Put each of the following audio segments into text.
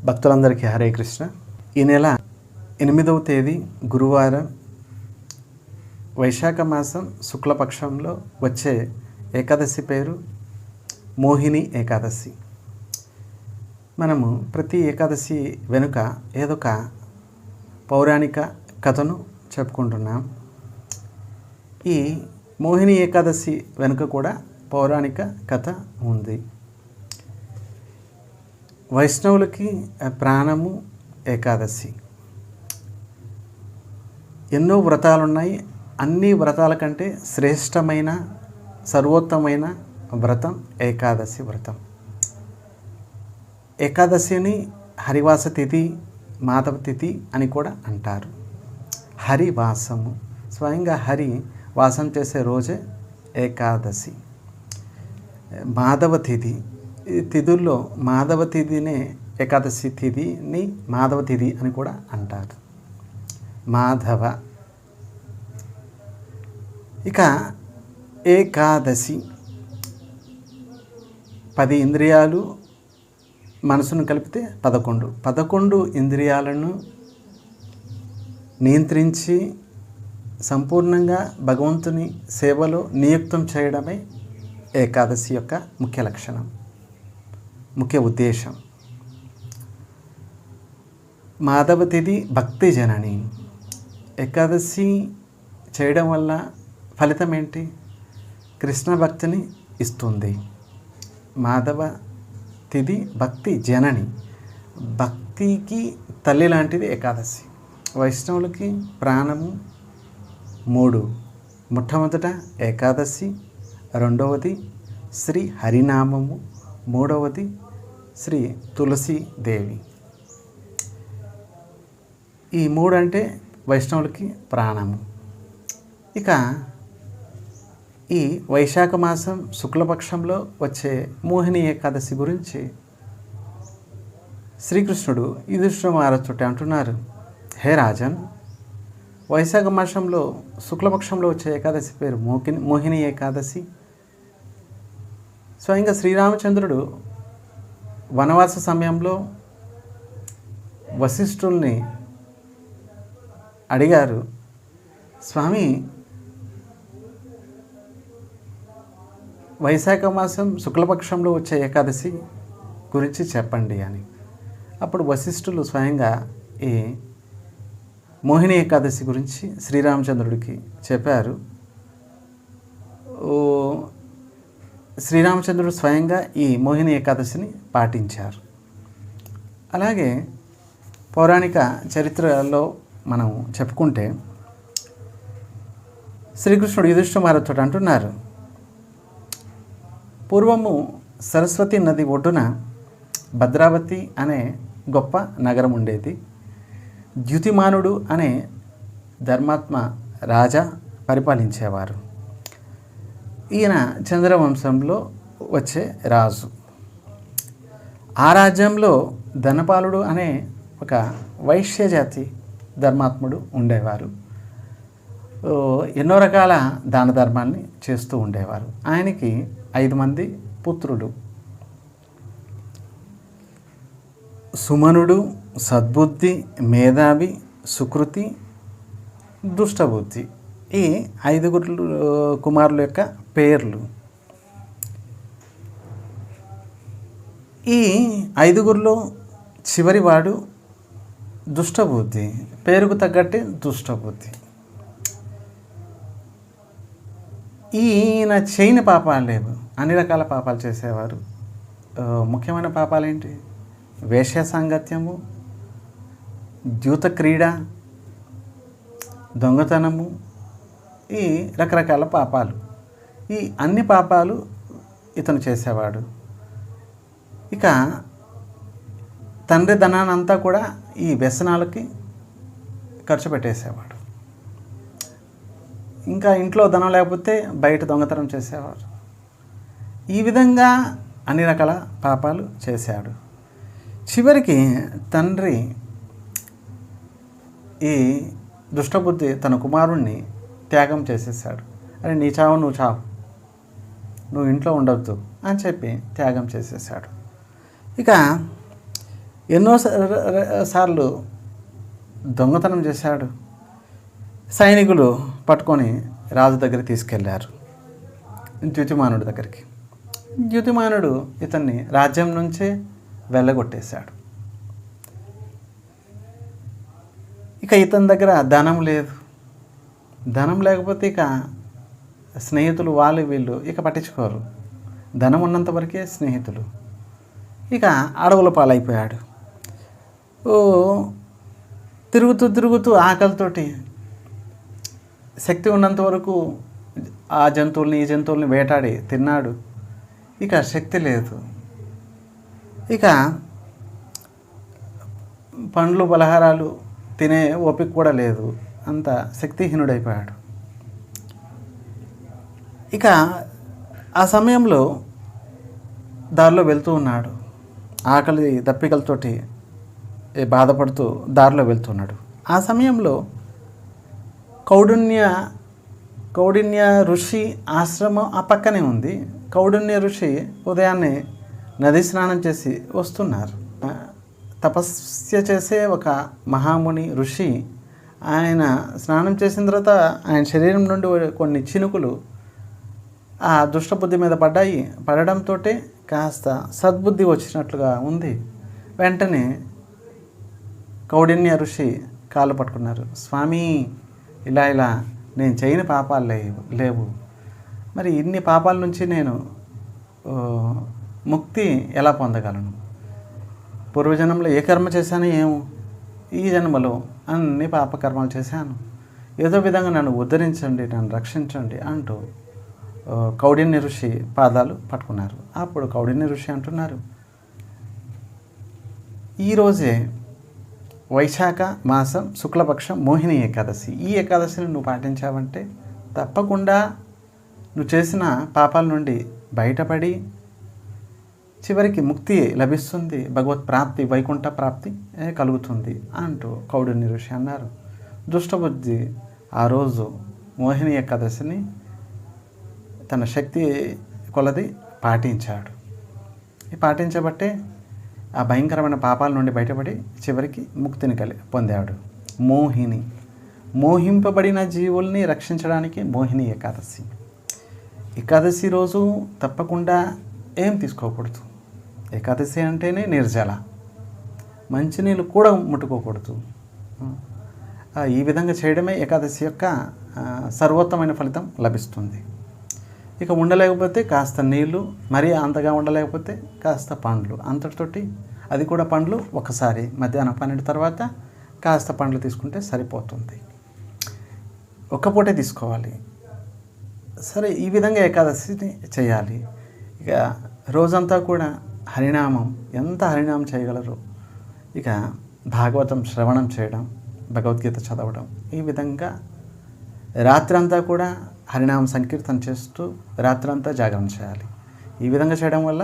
భక్తులందరికీ హరే కృష్ణ. ఈ నెల 8వ తేదీ గురువారం వైశాఖ మాసం శుక్లపక్షంలో వచ్చే ఏకాదశి పేరు మోహిని ఏకాదశి. మనము ప్రతి ఏకాదశి వెనుక ఏదొక పౌరాణిక కథను చెప్పుకుంటున్నాం. ఈ మోహిని ఏకాదశి వెనుక కూడా పౌరాణిక కథ ఉంది. వైష్ణవులకి ప్రాణము ఏకాదశి. ఎన్నో వ్రతాలు ఉన్నాయి. అన్ని వ్రతాల కంటే శ్రేష్టమైన సర్వోత్తమైన వ్రతం ఏకాదశి వ్రతం. ఏకాదశిని హరివాస తిథి, మాధవ తిథి అని కూడా అంటారు. హరివాసము, స్వయంగా హరి వాసం చేసే రోజే ఏకాదశి. మాధవ తిథి, ఈ తిథుల్లో మాధవ తిథినే ఏకాదశి తిథిని మాధవ తిథి అని కూడా అంటారు. మాధవ. ఇక ఏకాదశి 10 ఇంద్రియాలు మనసును కలిపితే 11 ఇంద్రియాలను నియంత్రించి సంపూర్ణంగా భగవంతుని సేవలో నియుక్తం చేయడమే ఏకాదశి యొక్క ముఖ్య లక్షణం, ముఖ్య ఉద్దేశం. మాధవ తిథి భక్తి జనని. ఏకాదశి చేయడం వల్ల ఫలితం ఏంటి? కృష్ణ భక్తిని ఇస్తుంది. మాధవ తిథి భక్తి జనని, భక్తికి తల్లి లాంటిది ఏకాదశి. వైష్ణవులకి ప్రాణము 3. మొట్టమొదట ఏకాదశి, రెండవది శ్రీ హరినామము, మూడవది శ్రీ తులసీదేవి. ఈ 3 అంటే వైష్ణవులకి ప్రాణము. ఇక ఈ వైశాఖ మాసం శుక్లపక్షంలో వచ్చే మోహిని ఏకాదశి గురించి శ్రీకృష్ణుడు యుధిష్ఠిర మహారాజుతో అంటున్నారు, హే రాజన్, వైశాఖ మాసంలో శుక్లపక్షంలో వచ్చే ఏకాదశి పేరు మోహిని ఏకాదశి. స్వయంగా శ్రీరామచంద్రుడు వనవాస సమయంలో వశిష్ఠుల్ని అడిగారు, స్వామి వైశాఖ మాసం శుక్లపక్షంలో వచ్చే ఏకాదశి గురించి చెప్పండి అని. అప్పుడు వశిష్ఠులు స్వయంగా ఈ మోహిని ఏకాదశి గురించి శ్రీరామచంద్రుడికి చెప్పారు. శ్రీరామచంద్రుడు స్వయంగా ఈ మోహిని ఏకాదశిని పాటించారు. అలాగే పౌరాణిక చరిత్రలో మనం చెప్పుకుంటే శ్రీకృష్ణుడు యుధిష్ఠిర మహారాజుతో అంటున్నారు, పూర్వము సరస్వతి నది ఒడ్డున భద్రావతి అనే గొప్ప నగరం ఉండేది. ద్యుతిమానుడు అనే ధర్మాత్మ రాజా పరిపాలించేవారు. ఈయన చంద్రవంశంలో వచ్చే రాజు. ఆ రాజ్యంలో ధనపాలుడు అనే ఒక వైశ్యజాతి ధర్మాత్ముడు ఉండేవారు. ఎన్నో రకాల దాన ధర్మాల్ని చేస్తూ ఉండేవారు. ఆయనకి 5 మంది పుత్రులు. సుమనుడు, సద్బుద్ధి, మేధావి, సుకృతి, దుష్టబుద్ధి. ఈ 5 కుమారుల యొక్క పేర్లు. ఈ 5 చివరివాడు దుష్టబుద్ధి, పేరుకు తగ్గట్టే దుష్టబుద్ధి. ఈయన చేయని పాపాలు లేవు, అన్ని రకాల పాపాలు చేసేవారు. ముఖ్యమైన పాపాలు ఏంటి? వేశ్య సాంగత్యము, ద్యూత క్రీడ, దొంగతనము, ఈ రకరకాల పాపాలు. ఈ అన్ని పాపాలు ఇతను చేసేవాడు. ఇక తండ్రి ధనానంతా కూడా ఈ వ్యసనాలకి ఖర్చు పెట్టేసేవాడు. ఇంకా ఇంట్లో ధనం లేకపోతే బయట దొంగతనం చేసేవాడు. ఈ విధంగా అన్ని రకాల పాపాలు చేశాడు. చివరికి తండ్రి ఈ దుష్టబుద్ధి తన కుమారుణ్ణి త్యాగం చేసేసాడు. అరే నీ చావు నువ్వు చావు, నువ్వు ఇంట్లో ఉండవద్దు అని చెప్పి త్యాగం చేసేసాడు. ఇక ఎన్నో సార్లు దొంగతనం చేశాడు. సైనికులు పట్టుకొని రాజు దగ్గరికి తీసుకెళ్లారు, ద్యుతిమానుడి దగ్గరికి. ద్యుతిమానుడు ఇతన్ని రాజ్యం నుంచే వెళ్ళగొట్టేశాడు. ఇక ఇతని దగ్గర ధనం లేదు. ధనం లేకపోతే ఇక స్నేహితులు వాళ్ళు వీళ్ళు ఇక పట్టించుకోరు. ధనం ఉన్నంత వరకే స్నేహితులు. ఇక అడవుల పాలైపోయాడు. తిరుగుతూ ఆకలితోటి శక్తి ఉన్నంత వరకు ఆ జంతువుల్ని ఈ జంతువుల్ని వేటాడి తిన్నాడు. ఇక శక్తి లేదు. ఇక పండ్లు పలహారాలు తినే ఓపిక కూడా లేదు. అంత శక్తిహీనుడైపోయాడు. ఇక ఆ సమయంలో దారిలో వెళ్తూ ఉన్నాడు. ఆకలి దప్పికలతోటి బాధపడుతూ దారిలో వెళ్తున్నాడు. ఆ సమయంలో కౌడిన్య ఋషి ఆశ్రమం ఆ పక్కనే ఉంది. కౌడిన్య ఋషి ఉదయాన్నే నది స్నానం చేసి వస్తున్నారు. తపస్య చేసే ఒక మహాముని ఋషి, ఆయన స్నానం చేసిన తర్వాత ఆయన శరీరం నుండి కొన్ని చినుకులు ఆ దుష్టబుద్ధి మీద పడడంతో కాస్త సద్బుద్ధి వచ్చినట్లుగా ఉంది. వెంటనే కౌడిన్య ఋషి కాళ్ళు పట్టుకున్నారు. స్వామి, ఇలా నేను చేయని పాపాలు లేవు. మరి ఇన్ని పాపాల నుంచి నేను ముక్తి ఎలా పొందగలను? పూర్వజన్మలో ఏ కర్మ చేశానో ఏమో, ఈ జన్మలో అన్ని పాపకర్మలు చేశాను. ఏదో విధంగా నన్ను ఉద్ధరించండి, నన్ను రక్షించండి అంటూ కౌడిన్య ఋషి పాదాలు పట్టుకున్నారు. అప్పుడు కౌడిన్య ఋషి అంటున్నారు, ఈరోజే వైశాఖ మాసం శుక్లపక్షం మోహిని ఏకాదశి. ఈ ఏకాదశిని నువ్వు పాటించావంటే తప్పకుండా నువ్వు చేసిన పాపాల నుండి బయటపడి చివరికి ముక్తి లభిస్తుంది, భగవత్ ప్రాప్తి, వైకుంఠ ప్రాప్తి కలుగుతుంది అంటూ కౌడిన్య ఋషి అన్నారు. దుష్టబుద్ధి ఆ రోజు మోహిని ఏకాదశిని తన శక్తి కొలది పాటించాడు. ఈ పాటించబట్టే ఆ భయంకరమైన పాపాల నుండి బయటపడి చివరికి ముక్తిని పొందాడు. మోహింపబడిన జీవుల్ని రక్షించడానికి మోహిని ఏకాదశి. ఏకాదశి రోజు తప్పకుండా ఏం తీసుకోకూడదు. ఏకాదశి అంటేనే నిర్జల, మంచినీళ్ళు కూడా ముట్టుకోకూడదు. ఈ విధంగా చేయడమే ఏకాదశి యొక్క సర్వోత్తమైన ఫలితం లభిస్తుంది. ఇక ఉండలేకపోతే కాస్త నీళ్ళు, మరీ అంతగా ఉండలేకపోతే కాస్త పండ్లు, అంతటితోటి అది కూడా పండ్లు ఒకసారి మధ్యాహ్నం 12 తర్వాత కాస్త పండ్లు తీసుకుంటే సరిపోతుంది. ఒక్క పూటే తీసుకోవాలి. సరే, ఈ విధంగా ఏకాదశిని చేయాలి. ఇక రోజంతా కూడా హరినామం, ఎంత హరినామం చేయగలరు. ఇక భాగవతం శ్రవణం చేయడం, భగవద్గీత చదవడం, ఈ విధంగా రాత్రంతా కూడా హరినామం సంకీర్తన చేస్తూ రాత్రంతా జాగరణ చేయాలి. ఈ విధంగా చేయడం వల్ల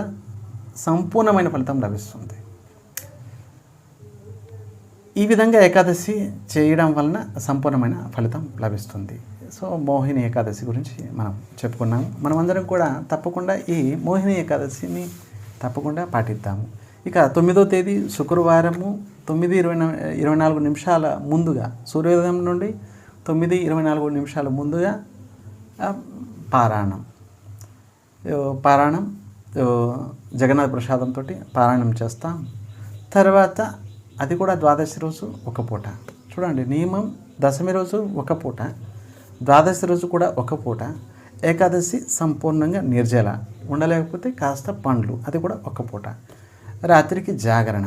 సంపూర్ణమైన ఫలితం లభిస్తుంది. ఈ విధంగా ఏకాదశి చేయడం వలన సంపూర్ణమైన ఫలితం లభిస్తుంది. సో మోహిని ఏకాదశి గురించి మనం చెప్పుకున్నాము. మనమందరం కూడా తప్పకుండా ఈ మోహిని ఏకాదశిని తప్పకుండా పాటిద్దాము. ఇక 9వ తేదీ శుక్రవారము 9:24 ముందుగా, సూర్యోదయం నుండి 9:24 ముందుగా పారాయణం జగన్నాథ ప్రసాదంతో పారాయణం చేస్తాం. తర్వాత అది కూడా ద్వాదశి రోజు ఒక పూట. చూడండి, నియమం దశమి రోజు ఒక పూట, ద్వాదశి రోజు కూడా ఒక పూట, ఏకాదశి సంపూర్ణంగా నిర్జల, ఉండలేకపోతే కాస్త పండ్లు, అది కూడా ఒక పూట, రాత్రికి జాగరణ.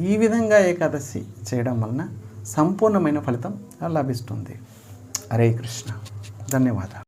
ఈ విధంగా ఏకాదశి చేయడం వలన సంపూర్ణమైన ఫలితం లభిస్తుంది. హరే కృష్ణ. ధన్యవాదాలు.